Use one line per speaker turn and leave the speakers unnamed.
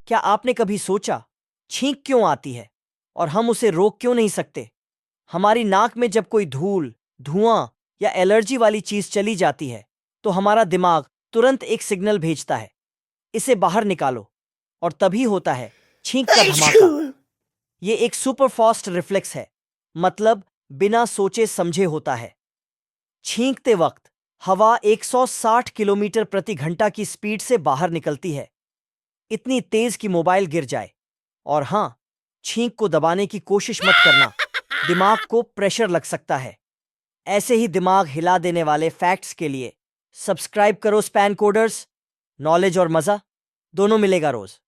क्या आपने कभी सोचा छींक क्यों आती है और हम उसे रोक क्यों नहीं सकते? हमारी नाक में जब कोई धूल, धुआं या एलर्जी वाली चीज चली जाती है तो हमारा दिमाग तुरंत एक सिग्नल भेजता है, इसे बाहर निकालो। और तभी होता है छींक का धमाका।
Achoo!
ये एक सुपर फास्ट रिफ्लेक्स है, मतलब बिना सोचे समझे होता है। छींकते वक्त हवा 160 किलोमीटर प्रति घंटा की स्पीड से बाहर निकलती है, इतनी तेज कि मोबाइल गिर जाए। और हां, छींक को दबाने की कोशिश मत करना, दिमाग को प्रेशर लग सकता है। ऐसे ही दिमाग हिला देने वाले फैक्ट्स के लिए सब्सक्राइब करो स्पैन कोडर्स। नॉलेज और मजा दोनों मिलेगा रोज।